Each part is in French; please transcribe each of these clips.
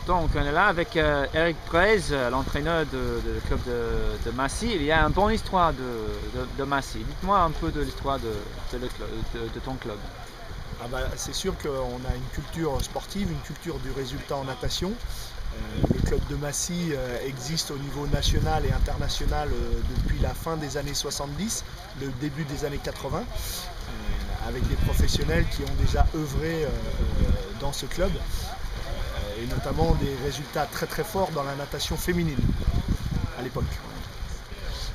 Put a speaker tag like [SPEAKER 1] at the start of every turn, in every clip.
[SPEAKER 1] Donc on est là avec Eric Prez, l'entraîneur du club de Massy. Il y a une bonne histoire de Massy. Dites-moi un peu de l'histoire de ton club.
[SPEAKER 2] Ah bah, c'est sûr qu'on a une culture sportive, une culture du résultat en natation. Le club de Massy existe au niveau national et international depuis la fin des années 70, le début des années 80, avec des professionnels qui ont déjà œuvré dans ce club, et notamment des résultats très très forts dans la natation féminine à l'époque.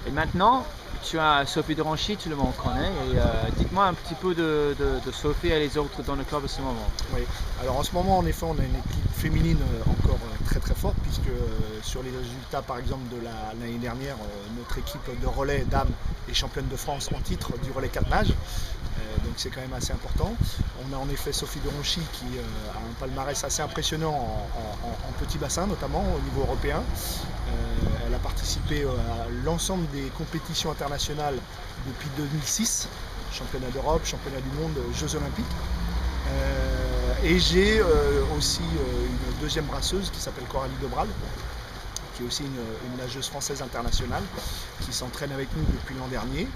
[SPEAKER 1] Et maintenant, tu as Sophie de Ranchy, tout le monde connaît. Et dites-moi un petit peu de Sophie et les autres dans le club à ce moment.
[SPEAKER 2] Oui. Alors en ce moment, en effet, on a une équipe féminine encore très très forte, puisque sur les résultats, par exemple, de l'année dernière, notre équipe de relais dames est championne de France en titre du relais 4 nages. Donc c'est quand même assez important. On a en effet Sophie de Ranchy qui a un palmarès assez impressionnant en petit bassin, notamment au niveau européen. Elle a participé à l'ensemble des compétitions internationales depuis 2006, championnat d'Europe, championnat du monde, Jeux olympiques. Et j'ai aussi une deuxième brasseuse qui s'appelle Coralie Debral, qui est aussi une nageuse française internationale, qui s'entraîne avec nous depuis l'an dernier.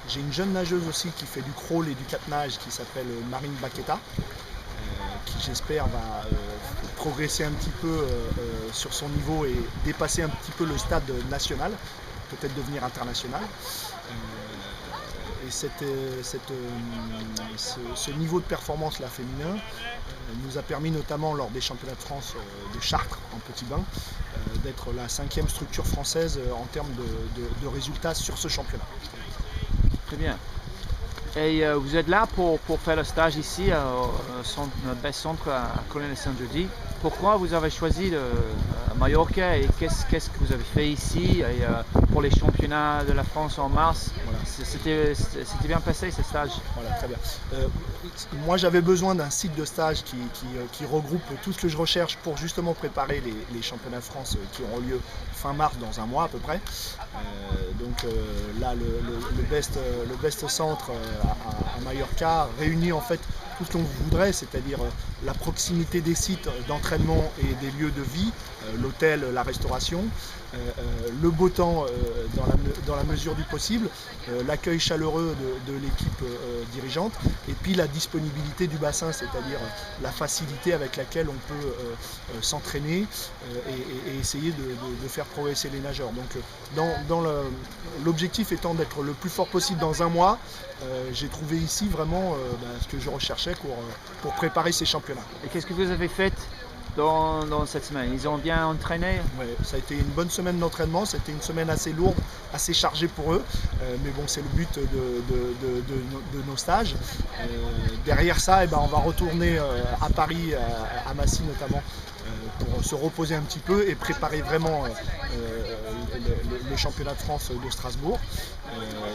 [SPEAKER 2] J'ai une jeune nageuse aussi qui fait du crawl et du 4 nages qui s'appelle Marine Baqueta, qui j'espère va progresser un petit peu sur son niveau et dépasser un petit peu le stade national, peut-être devenir international. Et ce niveau de performance là féminin nous a permis notamment lors des championnats de France de Chartres en petit bain d'être la 5e structure française en termes de résultats sur ce championnat.
[SPEAKER 1] Très bien. Et vous êtes là pour faire le stage ici au Best Centre à Colonel-Saint-Jeudi. Pourquoi vous avez choisi Mallorca et qu'est-ce que vous avez fait ici et, pour les championnats de la France en mars?
[SPEAKER 2] Voilà.
[SPEAKER 1] C'était bien passé ce stage?
[SPEAKER 2] Voilà, très bien. Moi j'avais besoin d'un site de stage qui regroupe tout ce que je recherche pour justement préparer les championnats de France qui auront lieu fin mars, dans un mois à peu près. Là le Best Centre à Mallorca réunit en fait tout ce qu'on voudrait, c'est-à-dire la proximité des sites d'entraînement et des lieux de vie, l'hôtel, la restauration, le beau temps dans la mesure du possible, l'accueil chaleureux de l'équipe dirigeante, et puis la disponibilité du bassin, c'est-à-dire la facilité avec laquelle on peut s'entraîner et essayer de faire progresser les nageurs. Donc l'objectif étant d'être le plus fort possible dans un mois, j'ai trouvé ici vraiment ce que je recherchais pour préparer ces championnats.
[SPEAKER 1] Et qu'est-ce que vous avez fait dans cette semaine? Ils ont bien entraîné?
[SPEAKER 2] Ouais, ça a été une bonne semaine d'entraînement, c'était une semaine assez lourde, assez chargée pour eux, mais bon, c'est le but de nos stages. Derrière ça, on va retourner à Paris, à Massy notamment, pour se reposer un petit peu et préparer vraiment le championnat de France de Strasbourg.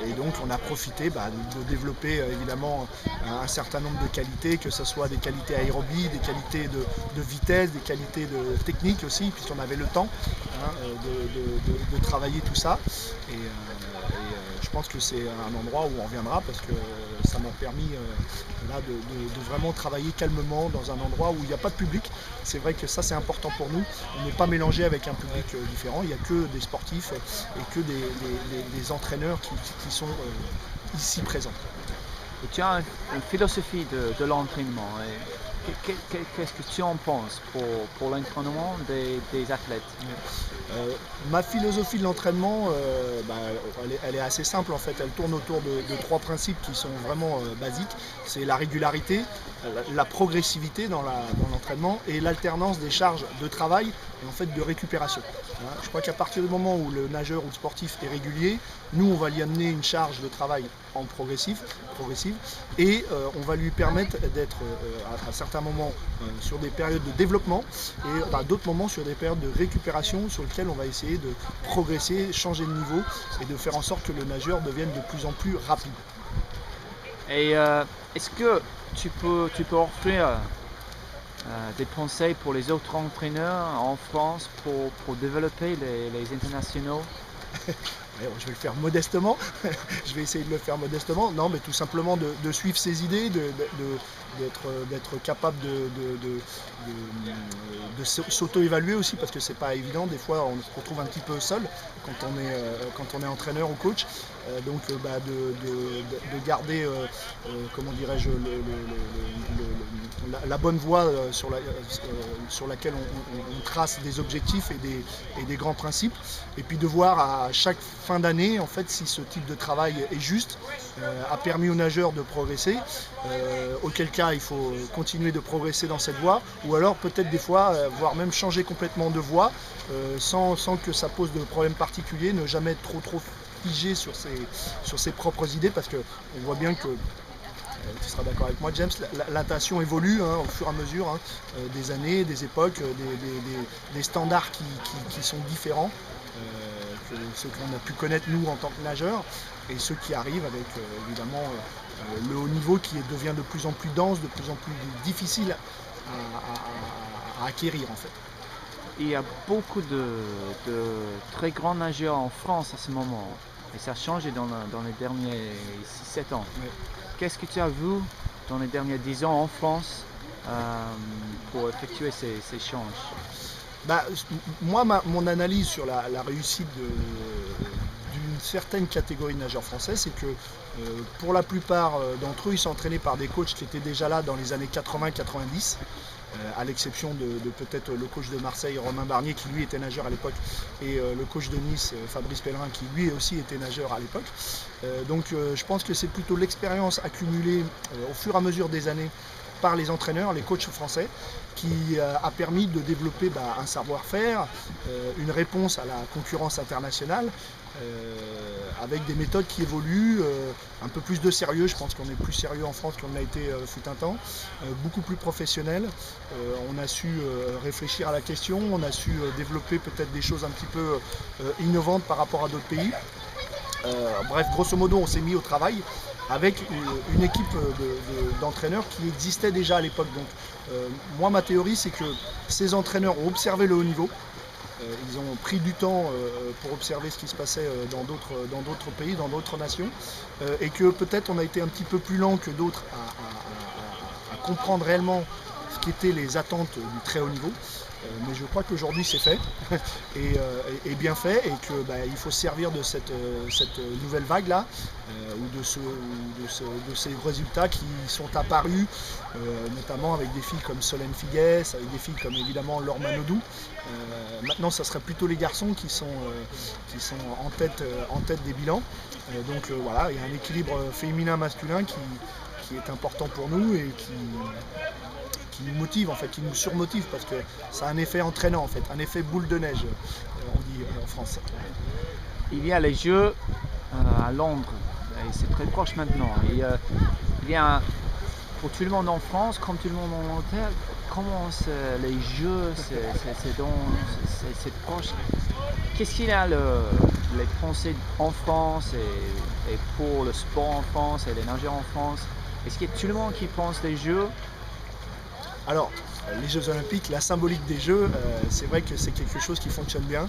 [SPEAKER 2] Et donc on a profité de développer évidemment un certain nombre de qualités, que ce soit des qualités aérobie, des qualités de vitesse, des qualités de technique aussi, puisqu'on avait le temps de travailler tout ça. Et je pense que c'est un endroit où on reviendra parce que ça m'a permis de vraiment travailler calmement dans un endroit où il n'y a pas de public. C'est vrai que ça c'est important pour nous. On n'est pas mélangé avec un public différent. Il n'y a que des sportifs et que des entraîneurs qui sont ici présents.
[SPEAKER 1] Et tu as une philosophie de l'entraînement. Qu'est-ce que tu en penses pour l'entraînement des athlètes?
[SPEAKER 2] Ma philosophie de l'entraînement, elle est assez simple en fait. Elle tourne autour de trois principes qui sont vraiment basiques. C'est la régularité, la progressivité dans l'entraînement et l'alternance des charges de travail et en fait de récupération. Je crois qu'à partir du moment où le nageur ou le sportif est régulier, nous on va lui amener une charge de travail en progressive et on va lui permettre d'être à certains moments sur des périodes de développement et à d'autres moments sur des périodes de récupération sur lesquelles on va essayer de progresser, changer de niveau et de faire en sorte que le nageur devienne de plus en plus rapide.
[SPEAKER 1] Et est-ce que tu peux offrir des conseils pour les autres entraîneurs en France pour développer les internationaux?
[SPEAKER 2] Je vais le faire modestement, je vais essayer de le faire modestement, non mais tout simplement de suivre ses idées, d'être capable de s'auto-évaluer aussi, parce que c'est pas évident, des fois on se retrouve un petit peu seul quand on est entraîneur ou coach, donc de garder, comment dirais-je, la bonne voie sur laquelle on trace des objectifs et des grands principes, et puis de voir à chaque fin d'année en fait si ce type de travail est juste, a permis aux nageurs de progresser, auquel cas il faut continuer de progresser dans cette voie, ou alors peut-être des fois voire même changer complètement de voie, sans que ça pose de problème particulier, ne jamais être trop figé sur ses propres idées, parce qu'on voit bien que, tu seras d'accord avec moi James, la natation évolue au fur et à mesure des années, des époques, des standards qui sont différents, que ceux qu'on a pu connaître nous en tant que nageurs, et ceux qui arrivent avec évidemment le haut niveau qui devient de plus en plus dense, de plus en plus difficile à acquérir en fait.
[SPEAKER 1] Il y a beaucoup de très grands nageurs en France à ce moment, et ça a changé dans les derniers 6-7 ans.
[SPEAKER 2] Ouais.
[SPEAKER 1] Qu'est-ce que tu as vu dans les derniers 10 ans en France pour effectuer ces changes?
[SPEAKER 2] Moi, mon analyse sur la réussite d'une certaine catégorie de nageurs français, c'est que pour la plupart d'entre eux, ils sont entraînés par des coachs qui étaient déjà là dans les années 80-90, à l'exception de peut-être le coach de Marseille, Romain Barnier, qui lui était nageur à l'époque, et le coach de Nice, Fabrice Pellerin, qui lui aussi était nageur à l'époque. Donc je pense que c'est plutôt l'expérience accumulée au fur et à mesure des années par les entraîneurs, les coachs français, qui a permis de développer un savoir-faire, une réponse à la concurrence internationale, avec des méthodes qui évoluent, un peu plus de sérieux. Je pense qu'on est plus sérieux en France qu'on l'a été fut un temps, beaucoup plus professionnel. On a su réfléchir à la question, on a su développer peut-être des choses un petit peu innovantes par rapport à d'autres pays. Bref, grosso modo, on s'est mis au travail avec une équipe d'entraîneurs qui existait déjà à l'époque. Donc moi, ma théorie, c'est que ces entraîneurs ont observé le haut niveau. Ils ont pris du temps pour observer ce qui se passait dans d'autres pays, dans d'autres nations, et que peut-être on a été un petit peu plus lent que d'autres à comprendre réellement ce qu'étaient les attentes du très haut niveau. Mais je crois qu'aujourd'hui c'est fait et bien fait, et qu'il faut se servir de cette nouvelle vague là, ou de ces résultats qui sont apparus, notamment avec des filles comme Solène Figuès, avec des filles comme évidemment Laure Manodou. Maintenant ça serait plutôt les garçons qui sont en tête des bilans. Donc voilà, il y a un équilibre féminin-masculin qui est important pour nous et qui nous motive en fait, qui nous surmotive, parce que ça a un effet entraînant en fait, un effet boule de neige, on dit en France.
[SPEAKER 1] Il y a les Jeux à Londres, et c'est très proche maintenant. Il y a pour tout le monde en France, comme tout le monde en Angleterre, comment les Jeux, c'est proche. Qu'est-ce qu'il y a les Français en France et pour le sport en France et les nageurs en France? Est-ce qu'il y a tout le monde qui pense les Jeux?
[SPEAKER 2] Alors, les Jeux Olympiques, la symbolique des Jeux, c'est vrai que c'est quelque chose qui fonctionne bien,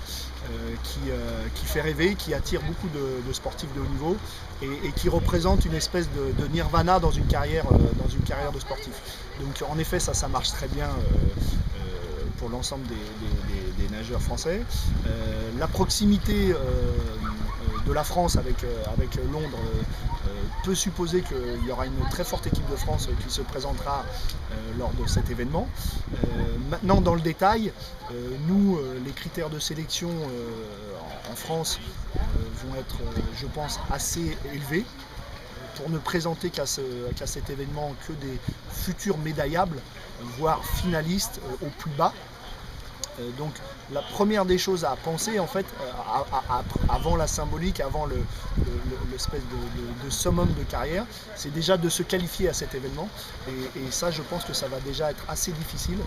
[SPEAKER 2] qui fait rêver, qui attire beaucoup de sportifs de haut niveau, et qui représente une espèce de nirvana dans une carrière de sportif. Donc en effet, ça marche très bien pour l'ensemble des nageurs français. La proximité de la France avec Londres peut supposer qu'il y aura une très forte équipe de France qui se présentera lors de cet événement. Maintenant, dans le détail, nous, les critères de sélection en France vont être, je pense, assez élevés pour ne présenter qu'à cet événement que des futurs médaillables, voire finalistes au plus bas. Donc la première des choses à penser en fait, avant la symbolique, avant l'espèce de summum de carrière, c'est déjà de se qualifier à cet événement, et ça je pense que ça va déjà être assez difficile,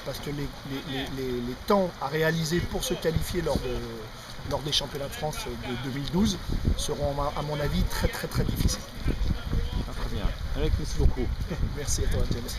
[SPEAKER 2] parce que les temps à réaliser pour se qualifier lors des championnats de France de 2012 seront à mon avis très difficiles.
[SPEAKER 1] Très bien. Eric, merci beaucoup.
[SPEAKER 2] Merci à toi James.